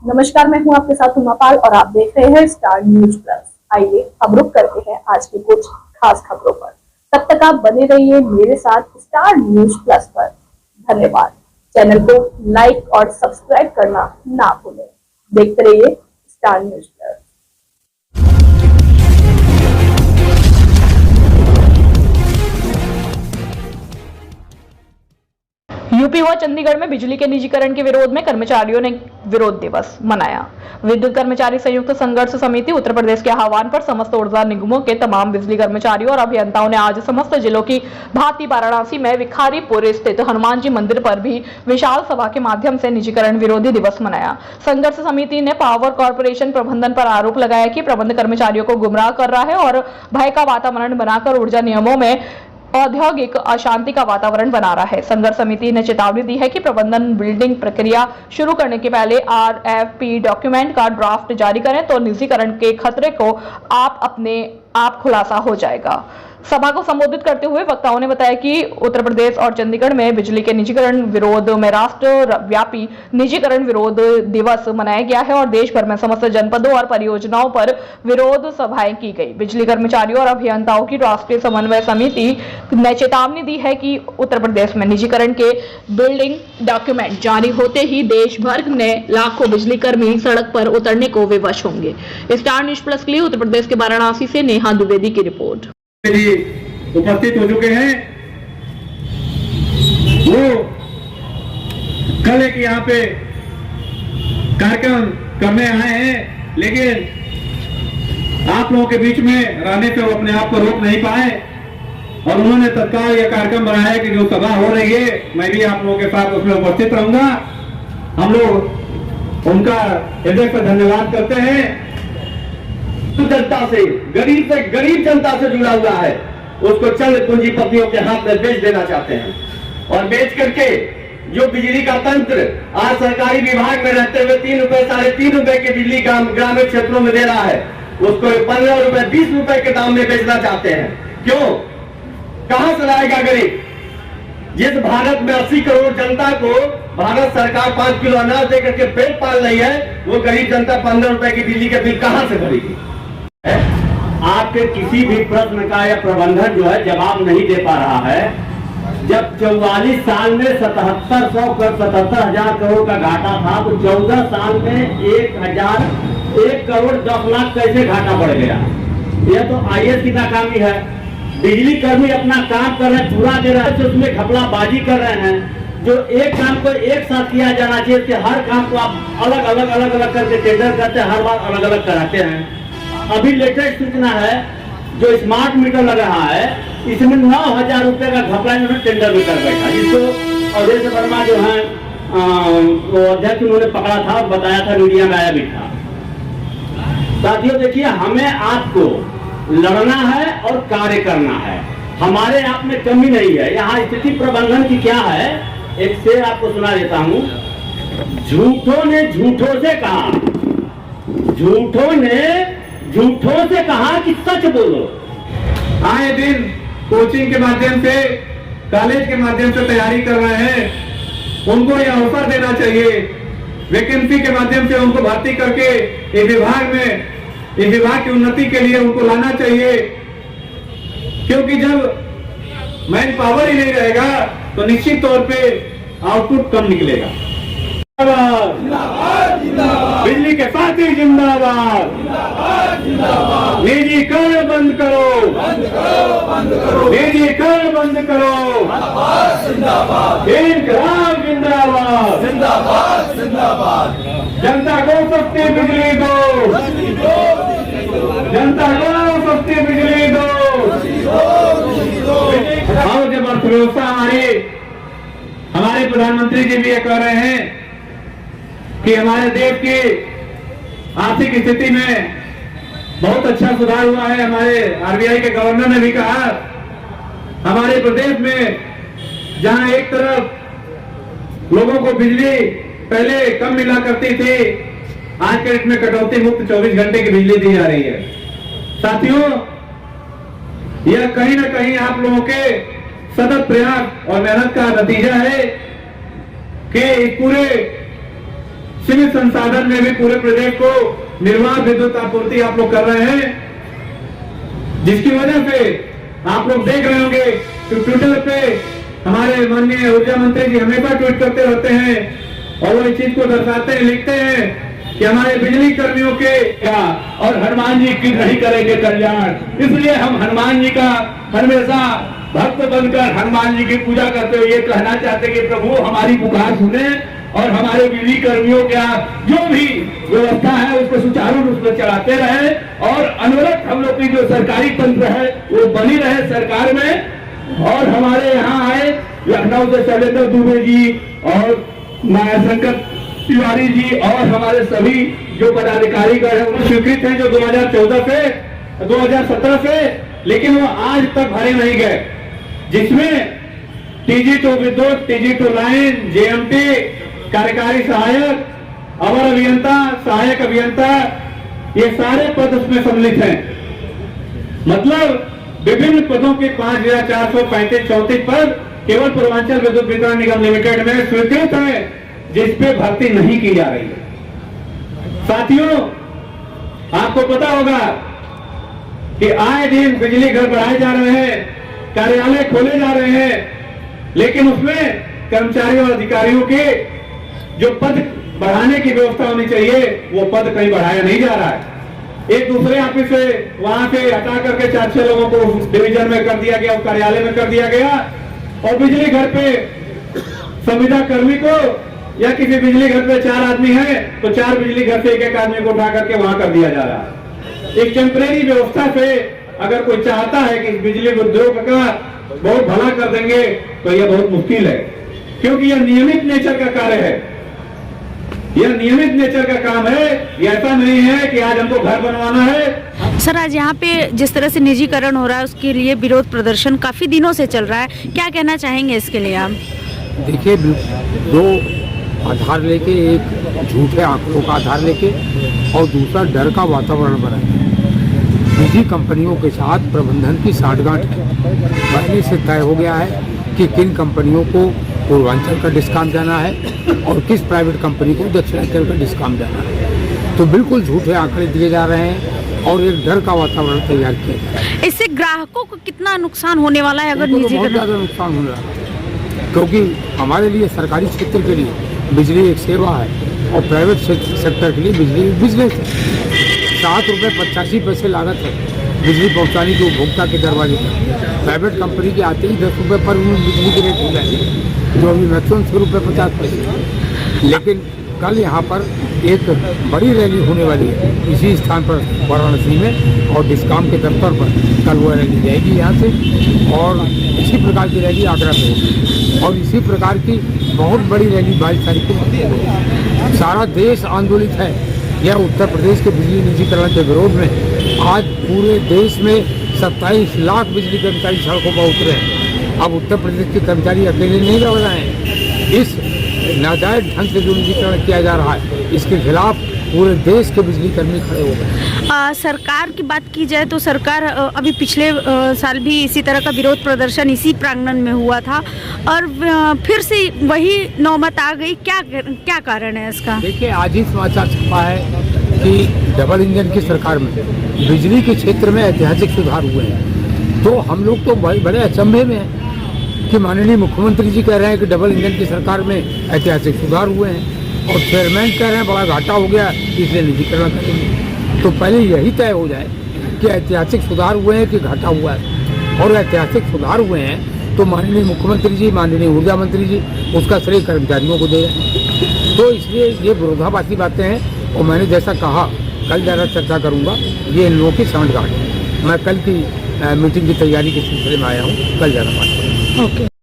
नमस्कार, मैं हूं आपके साथ उमापाल और आप देख रहे हैं स्टार न्यूज प्लस। आइए हम रुक करते हैं आज की कुछ खास खबरों पर। तब तक आप बने रहिए मेरे साथ स्टार न्यूज प्लस पर। धन्यवाद। चैनल को लाइक और सब्सक्राइब करना ना भूलें। देखते रहिए स्टार न्यूज प्लस। यूपी व चंडीगढ़ में बिजली के निजीकरण के विरोध में कर्मचारियों ने विरोध दिवस मनाया। विद्युत कर्मचारी संयुक्त संघर्ष समिति उत्तर प्रदेश के आह्वान पर समस्त ऊर्जा निगमों के तमाम बिजली कर्मचारियों और अभियंताओं ने आज समस्त जिलों की भांति वाराणसी में विखारीपुर स्थित हनुमान जी मंदिर पर भी विशाल सभा के माध्यम से निजीकरण विरोधी दिवस मनाया। संघर्ष समिति ने पावर कॉर्पोरेशन प्रबंधन पर आरोप लगाया कि प्रबंध कर्मचारियों को गुमराह कर रहा है और भय का वातावरण बनाकर ऊर्जा नियमों में औद्योगिक अशांति का वातावरण बना रहा है। संघर्ष समिति ने चेतावनी दी है कि प्रबंधन बिल्डिंग प्रक्रिया शुरू करने के पहले आरएफपी डॉक्यूमेंट का ड्राफ्ट जारी करें तो निजीकरण के खतरे को अपने आप खुलासा हो जाएगा। सभा को संबोधित करते हुए वक्ताओं ने बताया कि उत्तर प्रदेश और चंडीगढ़ में बिजली के निजीकरण विरोध में राष्ट्रव्यापी निजीकरण विरोध दिवस मनाया गया है और देश भर में समस्त जनपदों और परियोजनाओं पर विरोध सभाएं की गई। बिजली कर्मचारियों और अभियंताओं की राष्ट्रीय समन्वय समिति ने चेतावनी दी है कि उत्तर प्रदेश में निजीकरण के बिल्डिंग डॉक्यूमेंट जारी होते ही देश भर में लाखों बिजली कर्मी सड़क पर उतरने को विवश होंगे। स्टार न्यूज प्लस के लिए उत्तर प्रदेश के वाराणसी से नेहा द्विवेदी की रिपोर्ट। लिए उपस्थित हो चुके हैं। वो कल एक यहाँ पे कार्यक्रम करने आए हैं, लेकिन आप लोगों के बीच में रहने से वो अपने आप को रोक नहीं पाए और उन्होंने तत्काल यह कार्यक्रम बनाया कि जो सभा हो रही है मैं भी आप लोगों के साथ उसमें उपस्थित रहूंगा। हम लोग उनका हृदय से धन्यवाद करते हैं। जनता से गरीब जनता से जुड़ा हुआ है, उसको चंद पूंजीपतियों के हाथ में बेच देना चाहते हैं और बेच करके जो बिजली का तंत्र आज सरकारी विभाग में रहते हुए 3 रुपए 3.5 रुपए की बिजली ग्रामीण क्षेत्रों में दे रहा है, उसको 15 रुपए 20 रुपए के दाम में बेचना चाहते हैं। क्यों? कहां से लाएगा गरीब? जिस भारत में 80 करोड़ जनता को भारत सरकार 5 किलो अनाज देकर के पेट पाल रही है, वो गरीब जनता 15 रुपए की बिजली के बिल कहां से भरेगी? आपके किसी भी प्रश्न का या प्रबंधन जो है जवाब नहीं दे पा रहा है। जब 44 साल में 77,000 करोड़ का घाटा था तो 14 साल में 1 करोड़ 10 लाख कैसे घाटा बढ़ गया? यह तो आईएएस की नाकामी है। बिजली कर्मी अपना काम कर रहे हैं, पूरा दे रहे हैं, तो उसमें घपलाबाजी कर रहे हैं। जो एक काम को एक साथ किया जाना चाहिए, हर काम को आप अलग अलग करके टेंडर करते हैं, हर बार अलग अलग कराते हैं। अभी लेटेस्ट सूचना है, जो स्मार्ट मीटर लग रहा है इसमें 9,000 रुपए का घपला इन्होंने टेंडर में कर बैठा, जिसको अवधेश वर्मा जो है वो अध्यक्ष उन्होंने पकड़ा था और बताया था, मीडिया में आया भी था। साथियों देखिए, हमें आपको लड़ना है और कार्य करना है, हमारे आप में कमी नहीं है। यहाँ स्थिति प्रबंधन की क्या है, एक शेर आपको सुना देता हूँ। झूठों ने झूठों से कहा, झूठों से कहा कि सच बोलो। आए दिन कोचिंग के माध्यम से, कॉलेज के माध्यम से तैयारी कर रहे हैं, उनको यह अवसर देना चाहिए। वैकेंसी के माध्यम से उनको भर्ती करके इस विभाग की उन्नति के लिए उनको लाना चाहिए, क्योंकि जब मैन पावर ही नहीं रहेगा तो निश्चित तौर पे आउटपुट कम निकलेगा। बिजली के साथी जिंदाबाद, निजीकरण बंद करो, निजीकरण बंद करो, इनकलाब जिंदाबाद, जनता को सस्ती बिजली दो, जनता को सस्ती बिजली दो। और जब अर्थव्यवस्था हमारे प्रधानमंत्री जी भी ये कह रहे हैं कि हमारे देश की आर्थिक स्थिति में बहुत अच्छा सुधार हुआ है। हमारे आरबीआई के गवर्नर ने भी कहा, हमारे प्रदेश में जहां एक तरफ लोगों को बिजली पहले कम मिला करती थी, आज के डेट में कटौती मुक्त 24 घंटे की बिजली दी जा रही है। साथियों, यह कहीं ना कहीं आप लोगों के सतत प्रयास और मेहनत का नतीजा है कि पूरे सीमित संसाधन में भी पूरे प्रदेश को निर्बाध विद्युत आपूर्ति आप लोग कर रहे हैं, जिसकी वजह से आप लोग देख रहे होंगे कि ट्विटर पे हमारे माननीय ऊर्जा मंत्री जी हमेशा ट्वीट करते रहते हैं और वो इस चीज को दर्शाते हैं, लिखते हैं कि हमारे बिजली कर्मियों के और हनुमान जी की नहीं करेंगे कल्याण। इसलिए हम हनुमान जी का हमेशा भक्त बनकर हनुमान जी की पूजा करते हुए ये कहना चाहते कि प्रभु हमारी पुकार सुने और हमारे बिजली कर्मियों का जो भी व्यवस्था है उसको सुचारू रूप से चलाते रहे और अनवरत हम लोग की जो सरकारी तंत्र है वो बनी रहे सरकार में। और हमारे यहाँ आए लखनऊ से शैलेंद्र दुबे जी और मायाशंकर तिवारी जी और हमारे सभी जो पदाधिकारी गण हैं वो स्वीकृत हैं जो 2014 से 2017 से, लेकिन वो आज तक भरे नहीं गए, जिसमें TG2 विद्युत, TG2 लाइन, JMT, कार्यकारी सहायक, अवर अभियंता, सहायक अभियंता, ये सारे पद उसमें सम्मिलित हैं। मतलब विभिन्न पदों के 5,435-34 पद केवल पूर्वांचल विद्युत वितरण निगम लिमिटेड में स्वीकृत है, जिसपे भर्ती नहीं की जा रही है। साथियों, आपको पता होगा कि आए दिन बिजली घर बढ़ाए जा रहे हैं, कार्यालय खोले जा रहे हैं, लेकिन उसमें कर्मचारियों और अधिकारियों के जो पद बढ़ाने की व्यवस्था होनी चाहिए वो पद कहीं बढ़ाया नहीं जा रहा है। एक दूसरे ऑफिस से वहां से हटा करके 4-6 लोगों को डिवीजन में कर दिया गया, कार्यालय में कर दिया गया, और बिजली घर पे संविदा कर्मी को या किसी बिजली घर पे 4 आदमी है तो 4 बिजली घर से एक आदमी को उठा करके वहां कर दिया जा रहा है। एक टेम्परेरी व्यवस्था से अगर कोई चाहता है कि बिजली उद्योग का बहुत भला कर देंगे तो यह बहुत मुश्किल है, क्योंकि यह नियमित नेचर का कार्य है, यह नियमित नेचर का काम है। ये ऐसा नहीं है कि आज हमको घर बनवाना है। सर, आज यहाँ पे जिस तरह से निजीकरण हो रहा है उसके लिए विरोध प्रदर्शन काफी दिनों से चल रहा है, क्या कहना चाहेंगे इसके लिए आप? देखिए, दो आधार लेके, एक झूठे आंकड़ों का आधार लेके और दूसरा डर का वातावरण बना है। निजी कंपनियों के साथ प्रबंधन की साठगांठ है। पहले से तय हो गया है कि किन कंपनियों को पूर्वांचल का डिस्काउंट देना है और किस प्राइवेट कंपनी को दक्षिणांचल का डिस्काउंट देना है। तो बिल्कुल झूठे आंकड़े दिए जा रहे हैं और एक डर का वातावरण तैयार किया जा रहा है। इससे ग्राहकों को कितना नुकसान होने वाला है अगर निजी? बहुत ज़्यादा नुकसान होने वाला है, क्योंकि हमारे लिए सरकारी क्षेत्र के लिए बिजली एक सेवा है और प्राइवेट सेक्टर के लिए बिजली एक बिजनेस है। 7 रुपये 85 पैसे लागत है बिजली पहुंचाने की उपभोक्ता के दरवाजे पर। प्राइवेट कंपनी के आते ही 10 रुपये पर बिजली की रेट हो जाएगी, जो अभी मैक्सिमम 6 रुपये 50 पैसे। लेकिन कल यहाँ पर एक बड़ी रैली होने वाली है इसी स्थान पर वाराणसी में, और डिस्काउंट के दफ्तर पर कल वो रैली जाएगी यहाँ से, और इसी प्रकार की रैली आगरा में होगी, और इसी प्रकार की बहुत बड़ी रैली 22 तारीख को होगी। सारा देश आंदोलित है। यह उत्तर प्रदेश के बिजली निजीकरण के विरोध में आज पूरे देश में 27 लाख बिजली कर्मचारी सड़कों पर उतरे हैं। अब उत्तर प्रदेश के कर्मचारी अकेले नहीं लड़ रहे हैं। इस नाजायज ढंग से जो निजीकरण किया जा रहा है इसके खिलाफ पूरे देश के बिजली कर्मी खड़े हो गए। सरकार की बात की जाए तो सरकार अभी पिछले साल भी इसी तरह का विरोध प्रदर्शन इसी प्रांगण में हुआ था और फिर से वही नौबत आ गई। क्या कारण है इसका? देखिए, आज ही समाचार छपा है कि डबल इंजन की सरकार में बिजली के क्षेत्र में ऐतिहासिक सुधार हुए हैं। तो हम लोग तो बड़े अचंभे में हैं कि माननीय मुख्यमंत्री जी कह रहे हैं कि डबल इंजन की सरकार में ऐतिहासिक सुधार हुए हैं, और चेयरमैन कह रहे हैं बड़ा घाटा हो गया इसलिए निजीकरण करेंगे। तो पहले यही तय हो जाए कि ऐतिहासिक सुधार हुए हैं कि घाटा हुआ है, और ऐतिहासिक सुधार हुए हैं तो माननीय मुख्यमंत्री जी, माननीय ऊर्जा मंत्री जी उसका श्रेय कर्मचारियों को दे रहे हैं। तो इसलिए ये विरोधाभासी बातें हैं, और मैंने जैसा कहा कल ज़्यादा चर्चा करूँगा, ये इन लोगों की सांठगांठ है। मैं कल की मीटिंग की तैयारी के सिलसिले में आया हूँ, कल ज़्यादा बात करूँगा। ओके।